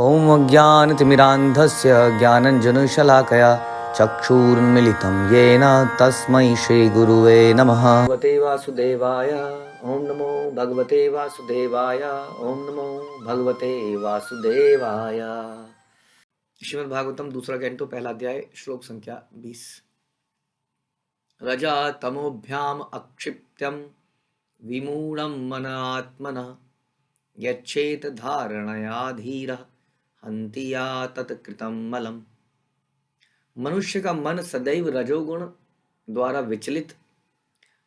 ॐ अज्ञानतिमिरान्धस्य ज्ञानञ्जनशलाकया चक्षुरुन्मिलितं येन तस्मै श्रीगुरुवे नमः। भगवते वासुदेवाय ॐ नमो भगवते वासुदेवाय ॐ नमो भगवते वासुदेवाय। श्रीमद् भागवतम दूसरा कैंटो पहला अध्याय श्लोक संख्या 20। रजा तमोभ्याम अक्षिप्त्यम विमूढ़ं मन आत्मनः यच्छेत धारणया धीरः हन्ति या तत्कृतं मलम। मनुष्य का मन सदैव रजोगुण द्वारा विचलित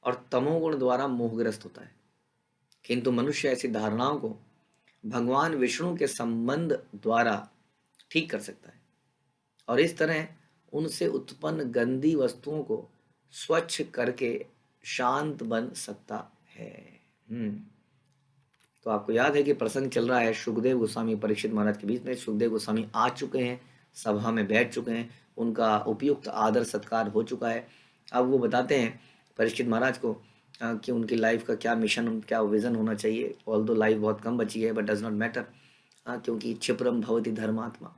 और तमोगुण द्वारा मोहग्रस्त होता है, किंतु मनुष्य ऐसी धारणाओं को भगवान विष्णु के संबंध द्वारा ठीक कर सकता है और इस तरह उनसे उत्पन्न गंदी वस्तुओं को स्वच्छ करके शांत बन सकता है। तो आपको याद है कि प्रसंग चल रहा है सुखदेव गोस्वामी परीक्षित महाराज के बीच में। सुखदेव गोस्वामी आ चुके हैं, सभा में बैठ चुके हैं, उनका उपयुक्त आदर सत्कार हो चुका है। अब वो बताते हैं परीक्षित महाराज को कि उनकी लाइफ का क्या मिशन, क्या विज़न होना चाहिए। ऑल दो लाइफ बहुत कम बची है, बट डज नॉट मैटर, क्योंकि क्षिप्रम भवति धर्मात्मा।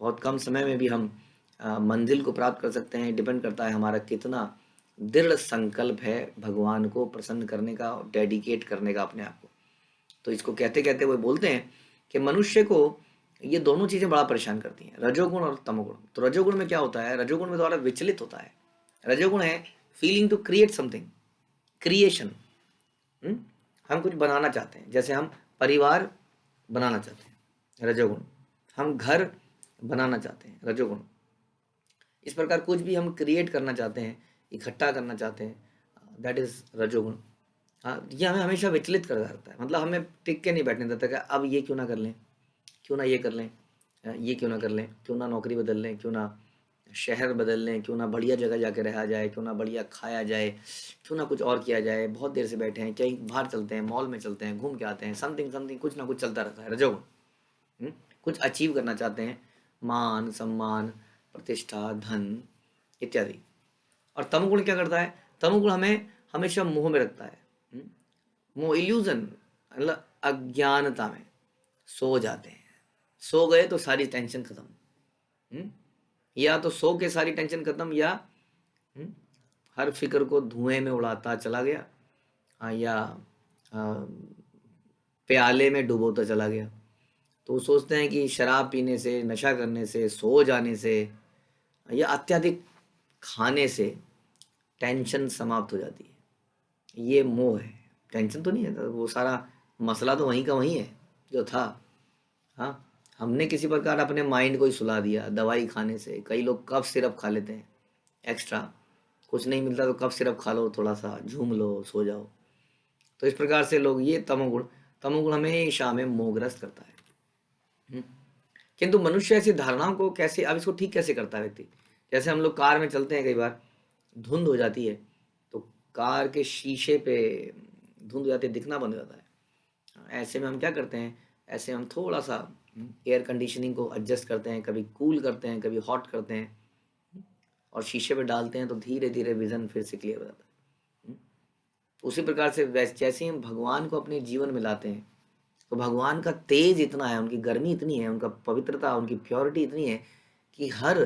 बहुत कम समय में भी हम मंजिल को प्राप्त कर सकते हैं। डिपेंड करता है हमारा कितना दृढ़ संकल्प है भगवान को प्रसन्न करने का और डेडिकेट करने का अपने आप को। तो इसको कहते कहते वो बोलते हैं कि मनुष्य को ये दोनों चीज़ें बड़ा परेशान करती हैं, रजोगुण और तमोगुण। तो रजोगुण में क्या होता है? रजोगुण में द्वारा विचलित होता है। रजोगुण है feeling to create something, creation. हम कुछ बनाना चाहते हैं, जैसे हम परिवार बनाना चाहते हैं, रजोगुण। हम घर बनाना चाहते हैं, रजोगुण। इस प्रकार कुछ भी हम क्रिएट करना चाहते हैं, इकट्ठा करना चाहते हैं, दैट इज रजोगुण। हाँ, ये हमें हमेशा विचलित कर देता है, मतलब हमें टिक के नहीं बैठने देता कि अब ये क्यों ना कर लें, क्यों ना ये कर लें, ये क्यों ना कर लें, क्यों ना नौकरी बदल लें, क्यों ना शहर बदल लें, क्यों ना बढ़िया जगह जाके रहा जाए, क्यों ना बढ़िया खाया जाए, क्यों ना कुछ और किया जाए। बहुत देर से बैठे हैं, कहीं बाहर चलते हैं, मॉल में चलते हैं, घूम के आते हैं, समथिंग समथिंग, कुछ ना कुछ चलता रहता है रजोगुण। कुछ अचीव करना चाहते हैं, मान सम्मान प्रतिष्ठा धन इत्यादि। और तमोगुण क्या करता है? तमोगुण हमें हमेशा मोह में रखता है। मोह, इल्यूजन, मतलब अज्ञानता में सो जाते हैं। सो गए तो सारी टेंशन खत्म। या तो सो के सारी टेंशन खत्म, या हर फिक्र को धुएं में उड़ाता चला गया, या प्याले में डुबोता चला गया। तो सोचते हैं कि शराब पीने से, नशा करने से, सो जाने से या अत्यधिक खाने से टेंशन समाप्त हो जाती है। ये मोह है, टेंशन तो नहीं है, वो सारा मसला तो वहीं का वहीं है जो था। हाँ, हमने किसी प्रकार अपने माइंड को ही सुला दिया दवाई खाने से। कई लोग कफ सिरप खा लेते हैं एक्स्ट्रा, कुछ नहीं मिलता तो कफ सिरप खा लो, थोड़ा सा झूम लो, सो जाओ। तो इस प्रकार से लोग, ये तमोगुण हमेशा हमें मोहग्रस्त करता है। किंतु मनुष्य ऐसी धारणाओं को कैसे, अब इसको ठीक कैसे करता है व्यक्ति? जैसे हम लोग कार में चलते हैं, कई बार धुंध हो जाती है तो कार के शीशे पे धुंध हो जाती है, दिखना बंद हो जाता है। ऐसे में हम क्या करते हैं? ऐसे हम थोड़ा सा एयर कंडीशनिंग को एडजस्ट करते हैं, कभी कूल करते हैं, कभी हॉट करते हैं, और शीशे पे डालते हैं तो धीरे धीरे विजन फिर से क्लियर हो जाता है। उसी प्रकार से जैसे हम भगवान को अपने जीवन में लाते हैं तो भगवान का तेज इतना है, उनकी गर्मी इतनी है, उनका पवित्रता, उनकी प्योरिटी इतनी है कि हर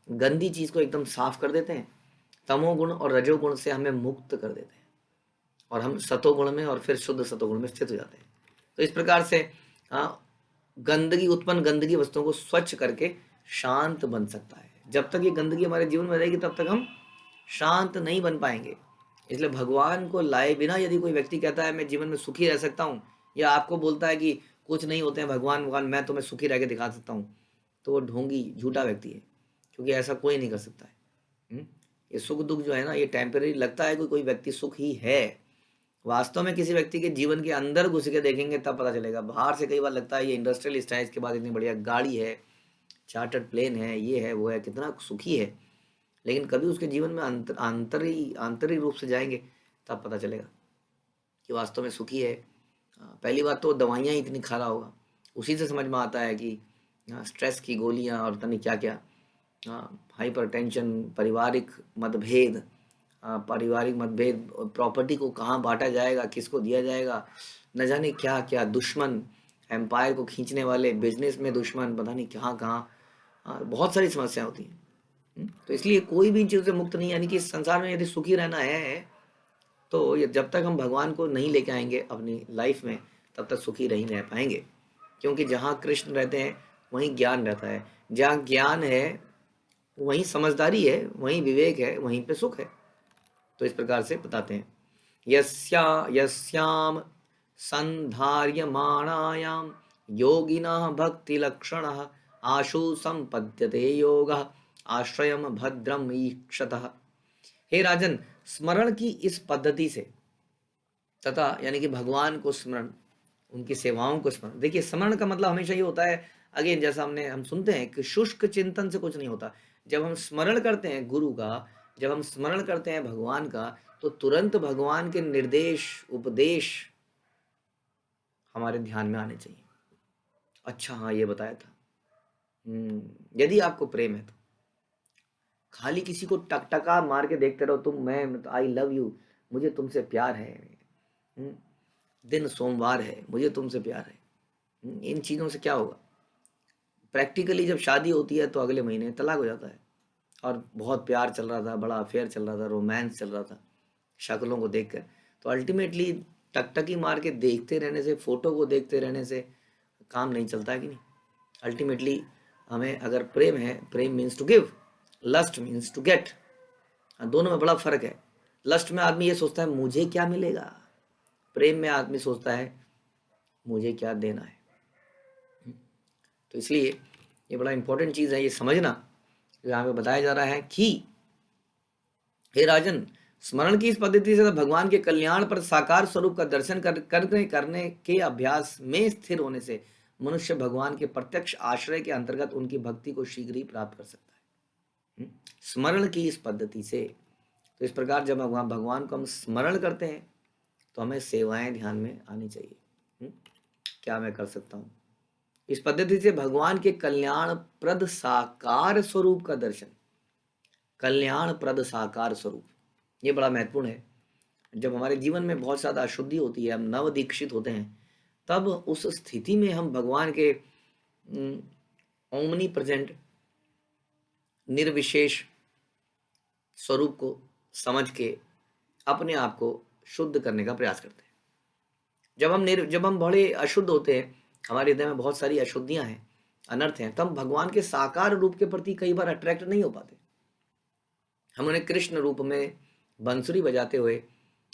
गंदी चीज़ को एकदम साफ कर देते हैं। तमोगुण और रजोगुण से हमें मुक्त कर देते हैं और हम सतोगुण में और फिर शुद्ध सतोगुण में स्थित हो जाते हैं। तो इस प्रकार से गंदगी, उत्पन्न गंदगी वस्तुओं को स्वच्छ करके शांत बन सकता है। जब तक ये गंदगी हमारे जीवन में रहेगी तब तक हम शांत नहीं बन पाएंगे। इसलिए भगवान को लाए बिना यदि कोई व्यक्ति कहता है मैं जीवन में सुखी रह सकता हूँ, या आपको बोलता है कि कुछ नहीं होते हैं भगवान मैं तुम्हें सुखी रह के दिखा सकता हूँ, तो वो ढोंगी झूठा व्यक्ति है, क्योंकि ऐसा कोई नहीं कर सकता है। ये सुख दुख जो है ना, ये टेम्परेरी लगता है कि कोई व्यक्ति सुख ही है। वास्तव में किसी व्यक्ति के जीवन के अंदर घुस के देखेंगे तब पता चलेगा। बाहर से कई बार लगता है ये इंडस्ट्रियलिस्ट है, इसके बाद इतनी बढ़िया गाड़ी है, चार्टर्ड प्लेन है, ये है वो है, कितना सुखी है। लेकिन कभी उसके जीवन में आंतरिक रूप से जाएंगे तब पता चलेगा कि वास्तव में सुखी है। पहली बात तो दवाइयाँ ही इतनी खा रहा होगा, उसी से समझ में आता है कि स्ट्रेस की गोलियाँ और पता नहीं क्या क्या, हाइपर टेंशन, पारिवारिक मतभेद, प्रॉपर्टी को कहाँ बांटा जाएगा, किसको दिया जाएगा, न जाने क्या क्या दुश्मन, एम्पायर को खींचने वाले, बिजनेस में दुश्मन, पता नहीं कहाँ कहाँ, बहुत सारी समस्याएं होती हैं। तो इसलिए कोई भी इन चीज़ों से मुक्त नहीं, यानी कि इस संसार में यदि सुखी रहना है तो ये जब तक हम भगवान को नहीं लेके आएंगे अपनी लाइफ में, तब तक सुखी नहीं रह पाएंगे। क्योंकि जहाँ कृष्ण रहते हैं वहीं ज्ञान रहता है, जहाँ ज्ञान है वहीं समझदारी है, वहीं विवेक है, वहीं पे सुख है। तो इस प्रकार से बताते हैं, यस्याम संधार्यमाणायाम योगिनः भक्ति लक्षणः आशु संपद्यते योगः आश्रयम भद्रम ईक्षतः। हे राजन, स्मरण की इस पद्धति से तथा यानी कि भगवान को स्मरण, उनकी सेवाओं को स्मरण। देखिए, स्मरण का मतलब हमेशा ये होता है, अगेन जैसा हम सुनते हैं कि शुष्क चिंतन से कुछ नहीं होता। जब हम स्मरण करते हैं गुरु का, जब हम स्मरण करते हैं भगवान का, तो तुरंत भगवान के निर्देश, उपदेश हमारे ध्यान में आने चाहिए। अच्छा, हाँ ये बताया था। यदि आपको प्रेम है तो खाली किसी को टकटका मार के देखते रहो, तुम, मैं, आई लव यू, मुझे तुमसे प्यार है, दिन सोमवार है, मुझे तुमसे प्यार है, इन चीज़ों से क्या होगा? प्रैक्टिकली जब शादी होती है तो अगले महीने तलाक हो जाता है। और बहुत प्यार चल रहा था, बड़ा अफेयर चल रहा था, रोमांस चल रहा था शक्लों को देखकर, तो अल्टीमेटली टकटकी मार के देखते रहने से, फोटो को देखते रहने से काम नहीं चलता है कि नहीं? अल्टीमेटली हमें अगर प्रेम है, प्रेम means to give, lust means to get, दोनों में बड़ा फर्क है। लस्ट में आदमी ये सोचता है मुझे क्या मिलेगा, प्रेम में आदमी सोचता है मुझे क्या देना है। तो इसलिए ये बड़ा इंपॉर्टेंट चीज़ है ये समझना, जो यहाँ पे बताया जा रहा है कि हे राजन, स्मरण की इस पद्धति से भगवान के कल्याण पर साकार स्वरूप का दर्शन करने के अभ्यास में स्थिर होने से मनुष्य भगवान के प्रत्यक्ष आश्रय के अंतर्गत उनकी भक्ति को शीघ्र ही प्राप्त कर सकता है। स्मरण की इस पद्धति से, तो इस प्रकार जब भगवान को हम स्मरण करते हैं तो हमें सेवाएं ध्यान में आनी चाहिए। क्या मैं कर सकता हूँ? इस पद्धति से भगवान के कल्याण प्रद साकार स्वरूप का दर्शन, कल्याण प्रद साकार स्वरूप, ये बड़ा महत्वपूर्ण है। जब हमारे जीवन में बहुत ज़्यादा अशुद्धि होती है, हम नव दीक्षित होते हैं, तब उस स्थिति में हम भगवान के ओमनी प्रेजेंट निर्विशेष स्वरूप को समझ के अपने आप को शुद्ध करने का प्रयास करते हैं। जब हम बड़े अशुद्ध होते हैं, हमारे हृदय में बहुत सारी अशुद्धियां हैं, अनर्थ हैं, तब भगवान के साकार रूप के प्रति कई बार अट्रैक्ट नहीं हो पाते। हम उन्हें कृष्ण रूप में बंसुरी बजाते हुए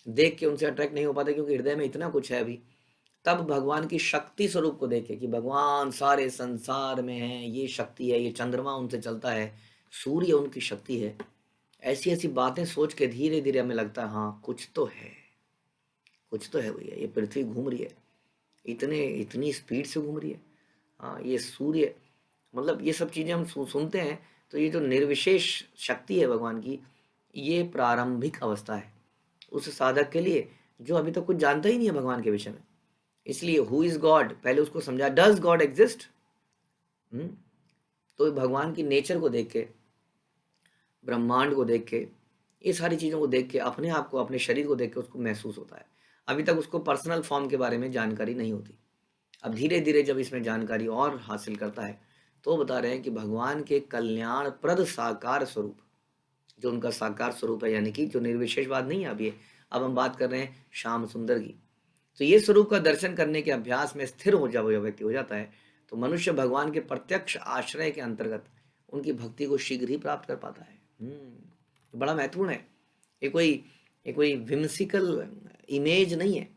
देख के उनसे अट्रैक्ट नहीं हो पाते, क्योंकि हृदय में इतना कुछ है अभी। तब भगवान की शक्ति स्वरूप को देखे कि भगवान सारे संसार में है, ये शक्ति है, ये चंद्रमा उनसे चलता है, सूर्य उनकी शक्ति है, ऐसी ऐसी बातें सोच के धीरे धीरे हमें लगता है हाँ कुछ तो है, कुछ तो है भैया, ये पृथ्वी घूम रही है, इतनी स्पीड से घूम रही है, हाँ ये सूर्य, मतलब ये सब चीज़ें हम सुनते हैं। तो ये जो निर्विशेष शक्ति है भगवान की, ये प्रारंभिक अवस्था है उस साधक के लिए जो अभी तक कुछ जानता ही नहीं है भगवान के विषय में। इसलिए हु इज गॉड, पहले उसको समझा, डज गॉड एग्जिस्ट। तो भगवान की नेचर को देख के, ब्रह्मांड को देख के, ये सारी चीज़ों को देख के, अपने आप को, अपने शरीर को देख के उसको महसूस होता है। अभी तक उसको पर्सनल फॉर्म के बारे में जानकारी नहीं होती। अब धीरे धीरे जब इसमें जानकारी और हासिल करता है तो बता रहे हैं कि भगवान के कल्याण प्रद साकार स्वरूप, जो उनका साकार स्वरूप है, यानी कि जो निर्विशेषवाद नहीं है, अब हम बात कर रहे हैं श्याम सुंदर की। तो ये स्वरूप का दर्शन करने के अभ्यास में स्थिर हो जाए व्यक्ति हो जाता है, तो मनुष्य भगवान के प्रत्यक्ष आश्रय के अंतर्गत उनकी भक्ति को शीघ्र ही प्राप्त कर पाता है। तो बड़ा महत्वपूर्ण है। ये कोई विम्सिकल इमेज नहीं है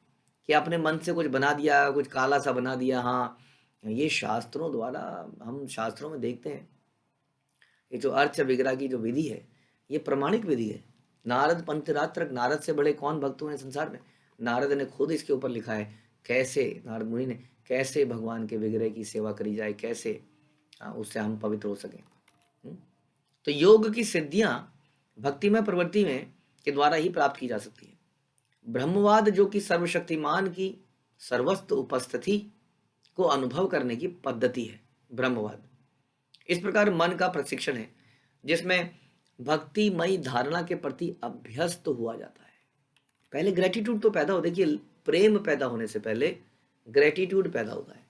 कि अपने मन से कुछ बना दिया, कुछ काला सा बना दिया। हाँ, ये शास्त्रों द्वारा, हम शास्त्रों में देखते हैं, ये जो अर्च विग्रह की जो विधि है, ये प्रमाणिक विधि है। नारद पंचरात्र, नारद से बड़े कौन भक्त हुए संसार में? नारद ने खुद इसके ऊपर लिखा है, कैसे नारद मुनि ने, कैसे भगवान के विग्रह की सेवा करी जाए, कैसे उससे हम पवित्र हो सकें। तो योग की सिद्धियां भक्तिमय प्रवृत्ति में के द्वारा ही प्राप्त की जा सकती है। ब्रह्मवाद जो कि सर्वशक्तिमान की सर्वस्व उपस्थिति को अनुभव करने की पद्धति है, ब्रह्मवाद इस प्रकार मन का प्रशिक्षण है जिसमें भक्तिमयी धारणा के प्रति अभ्यस्त हुआ जाता है। पहले ग्रेटिट्यूड तो पैदा हो, देखिए प्रेम पैदा होने से पहले ग्रेटिट्यूड पैदा होता है।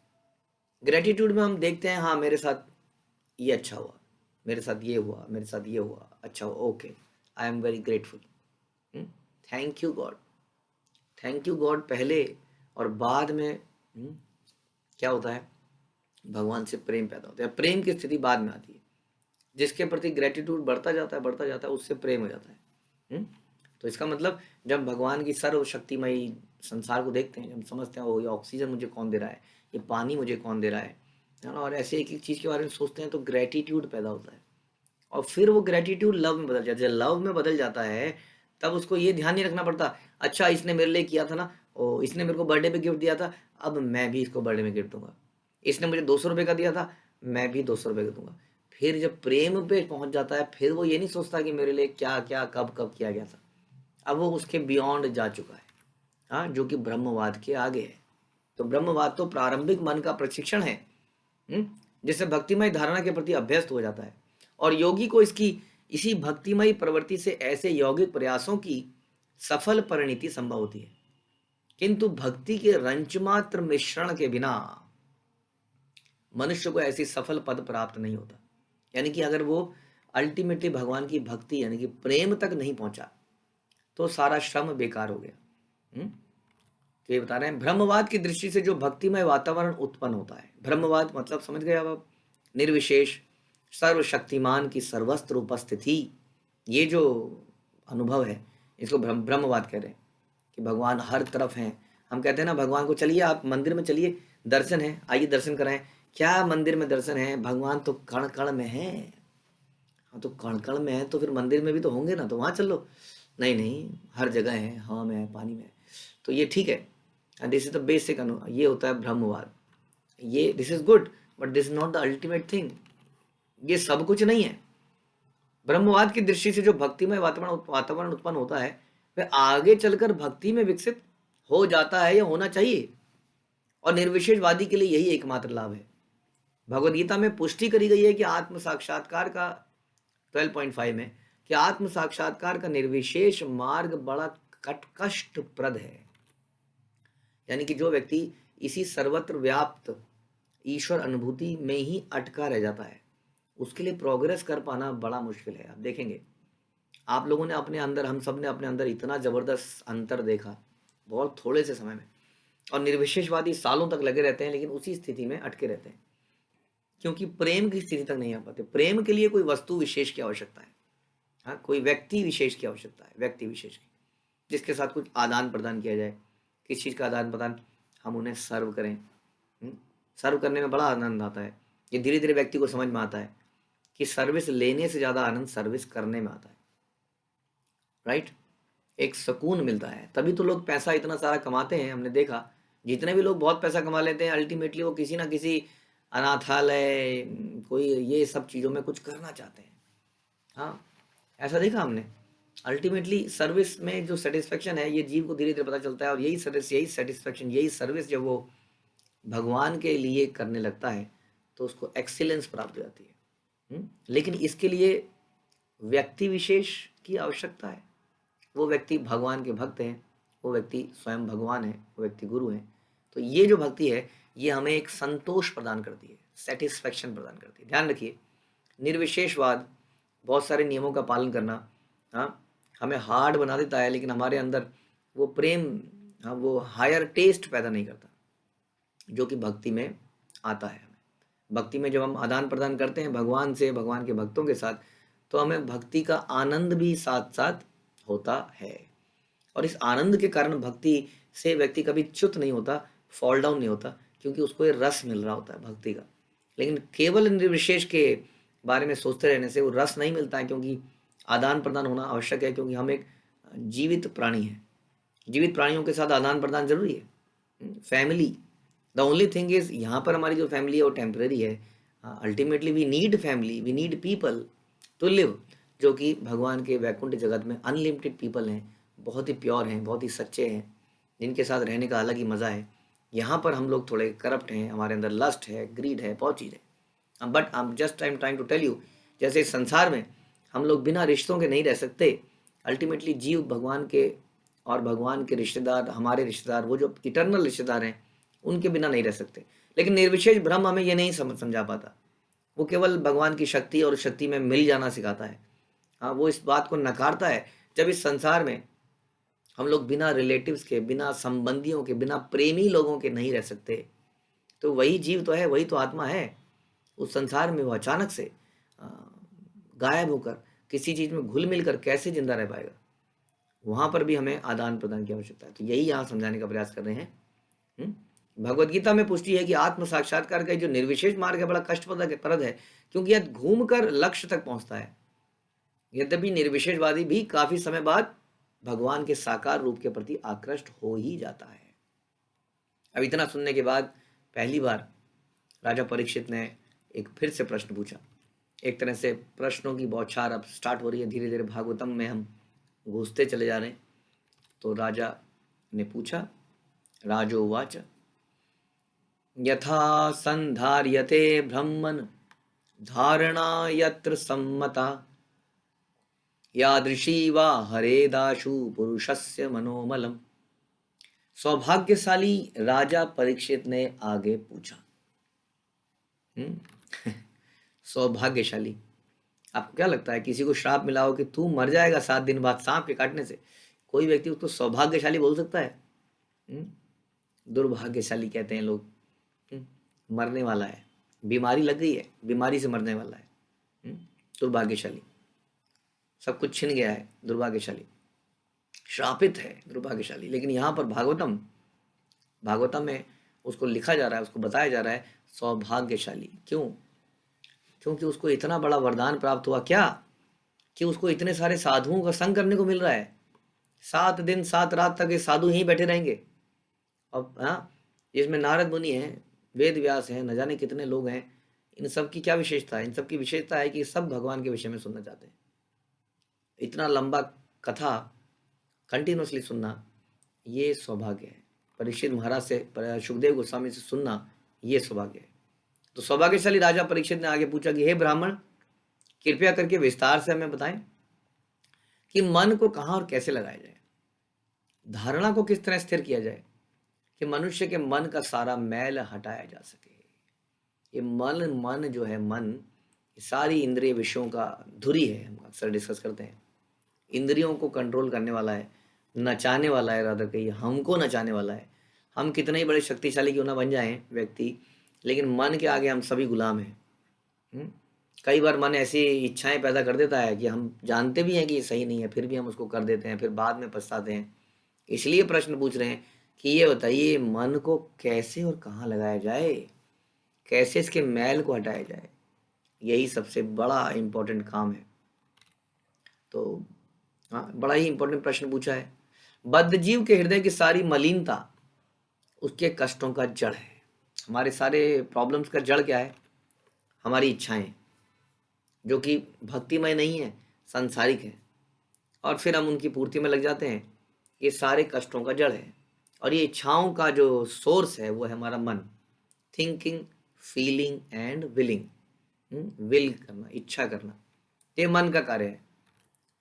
ग्रेटिट्यूड में हम देखते हैं हाँ मेरे साथ ये अच्छा हुआ, मेरे साथ ये हुआ, मेरे साथ ये हुआ, अच्छा हुआ, okay, I am very grateful, thank you God. Thank you God पहले, और बाद में क्या होता है, भगवान से प्रेम पैदा होता है। प्रेम की स्थिति बाद में आती है। जिसके प्रति ग्रेटिट्यूड बढ़ता जाता है, बढ़ता जाता है, उससे प्रेम हो जाता है। तो इसका मतलब जब भगवान की सर्वशक्तिमयी संसार को देखते हैं, जब समझते हैं ओ ये ऑक्सीजन मुझे कौन दे रहा है, ये पानी मुझे कौन दे रहा है ना, और ऐसे एक एक चीज़ के बारे में सोचते हैं तो ग्रेटिट्यूड पैदा होता है। और फिर वो ग्रेटिट्यूड लव में बदल जाता है। जब लव में बदल जाता है तब उसको ये ध्यान नहीं रखना पड़ता, अच्छा इसने मेरे लिए किया था ना, ओ इसने मेरे को बर्थडे पे गिफ्ट दिया था, अब मैं भी इसको बर्थडे में गिफ्ट दूंगा। इसने मुझे 200 रुपये का दिया था, मैं भी 200 रुपये का दूंगा। फिर जब प्रेम पे पहुंच जाता है, फिर वो ये नहीं सोचता कि मेरे लिए क्या क्या कब कब किया गया था। अब वो उसके बियॉन्ड जा चुका है, हाँ, जो कि ब्रह्मवाद के आगे है। तो ब्रह्मवाद तो प्रारंभिक मन का प्रशिक्षण है, जिससे भक्तिमय धारणा के प्रति अभ्यस्त हो जाता है, और योगी को इसकी इसी भक्तिमय प्रवृत्ति से ऐसे यौगिक प्रयासों की सफल परिणति संभव होती है। किंतु भक्ति के रंचमात्र मिश्रण के बिना मनुष्य को ऐसी सफल पद प्राप्त नहीं होता। यानी कि अगर वो अल्टीमेटली भगवान की भक्ति यानी कि प्रेम तक नहीं पहुंचा तो सारा श्रम बेकार हो गया। तो ये बता रहे हैं ब्रह्मवाद की दृष्टि से जो भक्तिमय वातावरण उत्पन्न होता है, ब्रह्मवाद मतलब समझ गए अब आप, निर्विशेष सर्वशक्तिमान की सर्वस्त्र उपस्थिति, ये जो अनुभव है इसको ब्रह्मवाद कह रहे हैं कि भगवान हर तरफ हैं। हम कहते हैं ना भगवान को, चलिए आप मंदिर में चलिए, दर्शन है, आइए दर्शन कराएं। क्या मंदिर में दर्शन है, भगवान तो कण कण में है। हाँ तो कण कण में है तो फिर मंदिर में भी तो होंगे ना, तो वहाँ चल लो। नहीं नहीं, हर जगह है, हवा में है, पानी में है। तो ये ठीक है, दिस इज द बेसिक, ये होता है ब्रह्मवाद। ये this is good, but this is not the ultimate thing. ये सब कुछ नहीं है। ब्रह्मवाद की दृष्टि से जो भक्तिमय वातावरण उत्पन्न होता है वह आगे चलकर भक्ति में विकसित हो जाता है या होना चाहिए, और निर्विशेषवादी के लिए यही एकमात्र लाभ है। भगवद गीता में पुष्टि करी गई है कि आत्म साक्षात्कार का 12.5 में कि आत्म साक्षात्कार का निर्विशेष मार्ग बड़ा कष्टप्रद है। यानी कि जो व्यक्ति इसी सर्वत्र व्याप्त ईश्वर अनुभूति में ही अटका रह जाता है, उसके लिए प्रोग्रेस कर पाना बड़ा मुश्किल है। आप देखेंगे, आप लोगों ने अपने अंदर, हम सब ने अपने अंदर इतना जबरदस्त अंतर देखा बहुत थोड़े से समय में, और निर्विशेषवादी सालों तक लगे रहते हैं लेकिन उसी स्थिति में अटके रहते हैं, क्योंकि प्रेम की स्थिति तक नहीं आ पाते। प्रेम के लिए कोई वस्तु विशेष की आवश्यकता है, हाँ, कोई व्यक्ति विशेष की आवश्यकता है, व्यक्ति विशेष की, जिसके साथ कुछ आदान प्रदान किया जाए। किस चीज़ का आदान प्रदान, हम उन्हें सर्व करें। सर्व करने में बड़ा आनंद आता है। ये धीरे धीरे व्यक्ति को समझ में आता है कि सर्विस लेने से ज़्यादा आनंद सर्विस करने में आता है, राइट। एक सुकून मिलता है, तभी तो लोग पैसा इतना सारा कमाते हैं। हमने देखा जितने भी लोग बहुत पैसा कमा लेते हैं, अल्टीमेटली वो किसी ना किसी अनाथालय, कोई ये सब चीज़ों में कुछ करना चाहते हैं। हाँ, ऐसा देखा हमने। अल्टीमेटली सर्विस में जो सेटिस्फेक्शन है, ये जीव को धीरे धीरे पता चलता है, और यही सर्विस, यही सेटिस्फेक्शन, यही सर्विस जब वो भगवान के लिए करने लगता है तो उसको एक्सीलेंस प्राप्त हो जाती है। लेकिन इसके लिए व्यक्ति विशेष की आवश्यकता है। वो व्यक्ति भगवान के भक्त हैं, वो व्यक्ति स्वयं भगवान है, वो व्यक्ति गुरु हैं। तो ये जो भक्ति है ये हमें एक संतोष प्रदान करती है, सेटिस्फेक्शन प्रदान करती है। ध्यान रखिए, निर्विशेषवाद, बहुत सारे नियमों का पालन करना, हाँ, हमें हार्ड बना देता है, लेकिन हमारे अंदर वो प्रेम, हाँ, वो हायर टेस्ट पैदा नहीं करता जो कि भक्ति में आता है। हमें भक्ति में जब हम आदान प्रदान करते हैं भगवान से, भगवान के भक्तों के साथ, तो हमें भक्ति का आनंद भी साथ साथ होता है। और इस आनंद के कारण भक्ति से व्यक्ति कभी च्युत नहीं होता, फॉल डाउन नहीं होता, क्योंकि उसको ये रस मिल रहा होता है भक्ति का। लेकिन केवल निर्विशेष के बारे में सोचते रहने से वो रस नहीं मिलता है, क्योंकि आदान प्रदान होना आवश्यक है, क्योंकि हम एक जीवित प्राणी हैं। जीवित प्राणियों के साथ आदान प्रदान जरूरी है। Family, the only thing is, यहाँ पर हमारी जो फैमिली है वो टेम्परेरी है। Ultimately we need family, we need people to live, जो कि भगवान के वैकुंठ जगत में अनलिमिटेड पीपल हैं, बहुत ही प्योर हैं, बहुत ही सच्चे हैं, जिनके साथ रहने का अलग ही मज़ा है। यहाँ पर हम लोग थोड़े करप्ट हैं, हमारे अंदर लस्ट है, ग्रीड है, बहुत चीज़ है। But I am just I am trying to tell you, जैसे इस संसार में हम लोग बिना रिश्तों के नहीं रह सकते। अल्टीमेटली जीव भगवान के, और भगवान के रिश्तेदार, हमारे रिश्तेदार, वो जो इटर्नल रिश्तेदार हैं, उनके बिना नहीं रह सकते। लेकिन निर्विशेष ब्रह्म हमें ये नहीं समझा पाता। वो केवल भगवान की शक्ति और शक्ति में मिल जाना सिखाता है। हाँ, वो इस बात को नकारता है जब इस संसार में हम लोग बिना रिलेटिव्स के, बिना संबंधियों के, बिना प्रेमी लोगों के नहीं रह सकते। तो वही जीव तो है, वही तो आत्मा है। उस संसार में वो अचानक से गायब होकर किसी चीज में घुल मिल कर कैसे जिंदा रह पाएगा? वहां पर भी हमें आदान प्रदान की आवश्यकता है। तो यही यहाँ समझाने का प्रयास कर रहे हैं। भगवत गीता में पुष्टि है कि आत्म साक्षात्कार का जो निर्विशेष मार्ग है बड़ा कष्टप्रद है, क्योंकि यह घूमकर लक्ष्य तक पहुंचता है। यद्यपि निर्विशेषवादी भी काफी समय बाद भगवान के साकार रूप के प्रति आकृष्ट हो ही जाता है। अब इतना सुनने के बाद पहली बार राजा परीक्षित ने एक फिर से प्रश्न पूछा। एक तरह से प्रश्नों की बौछार अब स्टार्ट हो रही है, धीरे धीरे भागवतम में हम घुसते चले जा रहे हैं। तो राजा ने पूछा, राजोवाच यथा संधार्यते ब्रह्मन् धारणा यत्र सम्मता यादृशी वा हरेदाशु पुरुषस्य मनोमलम। सौभाग्यशाली राजा परीक्षित ने आगे पूछा। सौभाग्यशाली, आपको क्या लगता है किसी को श्राप मिला हो कि तू मर जाएगा 7 दिन बाद सांप के काटने से, कोई व्यक्ति उसको सौभाग्यशाली बोल सकता है? दुर्भाग्यशाली कहते हैं लोग। मरने वाला है, बीमारी लग गई है, बीमारी से मरने वाला है, दुर्भाग्यशाली। सब कुछ छिन गया है, दुर्भाग्यशाली। श्रापित है, दुर्भाग्यशाली। लेकिन यहाँ पर भागवतम में उसको लिखा जा रहा है, उसको बताया जा रहा है सौभाग्यशाली। क्यों? क्योंकि उसको इतना बड़ा वरदान प्राप्त हुआ क्या कि उसको इतने सारे साधुओं का संग करने को मिल रहा है। 7 दिन 7 रात तक ये साधु यहीं बैठे रहेंगे। अब हाँ, इसमें नारद मुनि हैं, वेद व्यास हैं, न जाने कितने लोग हैं। इन सब की क्या विशेषता है? इन सब की विशेषता है कि सब भगवान के विषय में सुनना चाहते हैं। इतना लंबा कथा कंटिन्यूसली सुनना, ये सौभाग्य है। परीक्षित महाराज से, सुखदेव गोस्वामी से सुनना, ये सौभाग्य है। तो सौभाग्यशाली राजा परीक्षित ने आगे पूछा कि हे ब्राह्मण, कृपया करके विस्तार से हमें बताएं कि मन को कहाँ और कैसे लगाया जाए, धारणा को किस तरह स्थिर किया जाए कि मनुष्य के मन का सारा मैल हटाया जा सके। ये मन जो है, मन सारी इंद्रिय विषयों का धुरी है। हम अक्सर डिस्कस करते हैं, इंद्रियों को कंट्रोल करने वाला है, नचाने वाला है, रादर कहिए हमको नचाने वाला है। हम कितने ही बड़े शक्तिशाली क्यों ना बन जाएं व्यक्ति, लेकिन मन के आगे हम सभी गुलाम हैं। कई बार मन ऐसी इच्छाएं पैदा कर देता है कि हम जानते भी हैं कि ये सही नहीं है, फिर भी हम उसको कर देते हैं, फिर बाद में पछताते हैं। इसलिए प्रश्न पूछ रहे हैं कि ये बताइए, मन को कैसे और कहाँ लगाया जाए, कैसे इसके मैल को हटाया जाए। यही सबसे बड़ा इम्पोर्टेंट काम है। तो हाँ, बड़ा ही इम्पोर्टेंट प्रश्न पूछा है। बद्ध जीव के हृदय की सारी मलिनता उसके कष्टों का जड़ है। हमारे सारे प्रॉब्लम्स का जड़ क्या है? हमारी इच्छाएं, जो कि भक्तिमय नहीं है, सांसारिक है, और फिर हम उनकी पूर्ति में लग जाते हैं। ये सारे कष्टों का जड़ है। और ये इच्छाओं का जो सोर्स है वो है हमारा मन। Thinking, feeling and willing. Will करना, इच्छा करना, ये मन का कार्य है।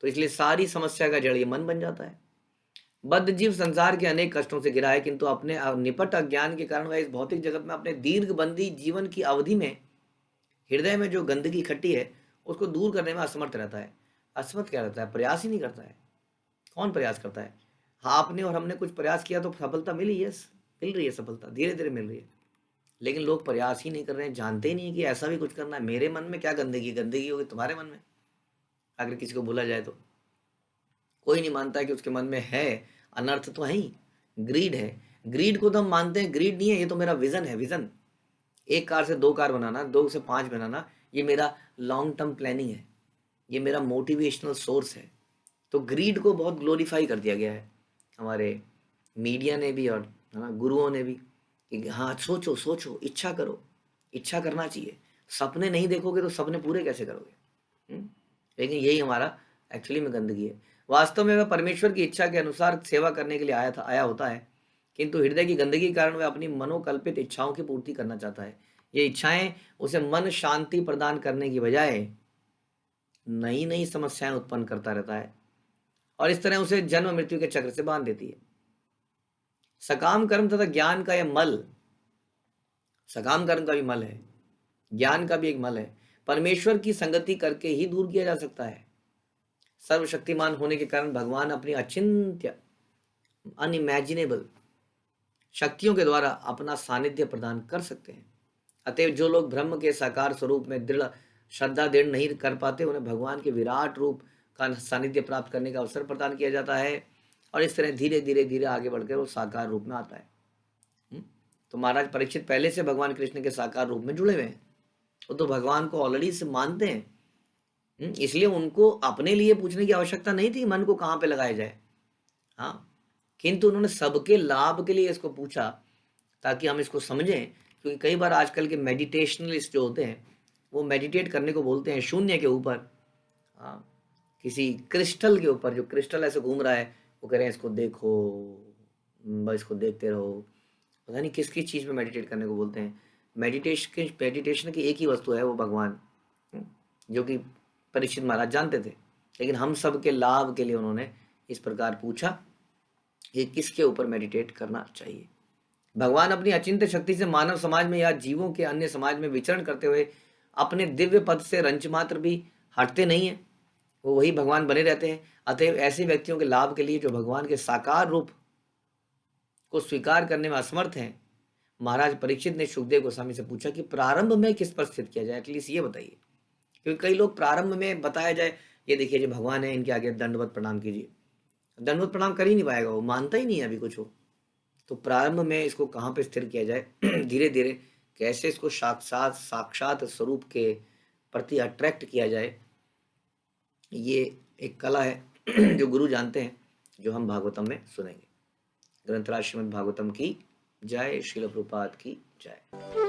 तो इसलिए सारी समस्या का जड़ ये मन बन जाता है। बद्ध जीव संसार के अनेक कष्टों से घिरा है, किंतु अपने निपट अज्ञान के कारण वह इस भौतिक जगत में अपने दीर्घबंदी जीवन की अवधि में हृदय में जो गंदगी इकट्ठी है उसको दूर करने में असमर्थ रहता है। असमर्थ क्या रहता है? प्रयास ही नहीं करता है। कौन प्रयास करता है? हाँ, आपने और हमने कुछ प्रयास किया तो सफलता मिली, यस, मिल रही है, सफलता धीरे धीरे मिल रही है। लेकिन लोग प्रयास ही नहीं कर रहे हैं, जानते ही नहीं है कि ऐसा भी कुछ करना है। मेरे मन में क्या गंदगी होगी तुम्हारे मन में? अगर किसी को बोला जाए तो कोई नहीं मानता है कि उसके मन में है। अनर्थ तो है ही, ग्रीड है। ग्रीड को तो हम मानते हैं, ग्रीड नहीं है, ये तो मेरा विजन है। विजन, 1 कार से 2 कार बनाना, 2 से 5 बनाना, ये मेरा लॉन्ग टर्म प्लानिंग है, ये मेरा मोटिवेशनल सोर्स है। तो ग्रीड को बहुत ग्लोरीफाई कर दिया गया है हमारे मीडिया ने भी और गुरुओं ने भी, कि हाँ सोचो सोचो, इच्छा करो, इच्छा करना चाहिए। सपने नहीं देखोगे तो सपने पूरे कैसे करोगे? लेकिन यही हमारा एक्चुअली में गंदगी है। वास्तव में वह परमेश्वर की इच्छा के अनुसार सेवा करने के लिए आया होता है, किंतु हृदय की गंदगी के कारण वह अपनी मनोकल्पित इच्छाओं की पूर्ति करना चाहता है। ये इच्छाएं उसे मन शांति प्रदान करने की बजाय नई नई समस्याएं उत्पन्न करता रहता है, और इस तरह उसे जन्म मृत्यु के चक्र से बांध देती है। सकाम कर्म तथा ज्ञान का यह मल सकाम कर्म का भी मल है, ज्ञान का भी एक मल है। परमेश्वर की संगति करके ही दूर किया जा सकता है। सर्वशक्तिमान होने के कारण भगवान अपनी अचिंत्य अनइमेजिनेबल शक्तियों के द्वारा अपना सानिध्य प्रदान कर सकते हैं। अतएव जो लोग ब्रह्म के साकार स्वरूप में दृढ़ श्रद्धा दृढ़ नहीं कर पाते, उन्हें भगवान के विराट रूप का सानिध्य प्राप्त करने का अवसर प्रदान किया जाता है और इस तरह धीरे धीरे धीरे आगे बढ़कर वो साकार रूप में आता है। तो महाराज परीक्षित पहले से भगवान कृष्ण के साकार रूप में जुड़े हुए हैं, वो तो भगवान को ऑलरेडी से मानते हैं। इसलिए उनको अपने लिए पूछने की आवश्यकता नहीं थी मन को कहाँ पे लगाया जाए। हाँ, किंतु उन्होंने सबके लाभ के लिए इसको पूछा ताकि हम इसको समझें। क्योंकि कई बार आजकल के मेडिटेशनलिस्ट जो होते हैं वो मेडिटेट करने को बोलते हैं शून्य के ऊपर, हाँ, किसी क्रिस्टल के ऊपर, जो क्रिस्टल ऐसे घूम रहा है, वो कह रहे हैं इसको देखो, बस इसको देखते रहो। पता नहीं किस किस चीज़ पे मेडिटेट करने को बोलते हैं। मेडिटेशन की एक ही वस्तु है, वो भगवान, जो कि परीक्षित महाराज जानते थे। लेकिन हम सब के लाभ के लिए उन्होंने इस प्रकार पूछा कि किसके ऊपर मेडिटेट करना चाहिए। भगवान अपनी अचिंत्य शक्ति से मानव समाज में या जीवों के अन्य समाज में विचरण करते हुए अपने दिव्य पद से रंच मात्र भी हटते नहीं हैं, वो वही भगवान बने रहते हैं। अतएव ऐसे व्यक्तियों के लाभ के लिए जो भगवान के साकार रूप को स्वीकार करने में असमर्थ हैं, महाराज परीक्षित ने सुखदेव गोस्वामी से पूछा कि प्रारंभ में किस पर स्थित किया जाए, एटलीस्ट ये बताइए। क्योंकि कई लोग प्रारंभ में बताया जाए ये देखिए जी भगवान है, इनके आगे दंडवत प्रणाम कीजिए, दंडवत प्रणाम कर ही नहीं पाएगा, वो मानता ही नहीं है अभी कुछ हो। तो प्रारंभ में इसको कहाँ पे स्थिर किया जाए, धीरे धीरे कैसे इसको साक्षात स्वरूप के प्रति अट्रैक्ट किया जाए, ये एक कला है जो गुरु जानते हैं, जो हम भागवतम में सुनेंगे। ग्रंथराज श्रीमद् भागवतम की जय, श्रील प्रभुपाद की जय।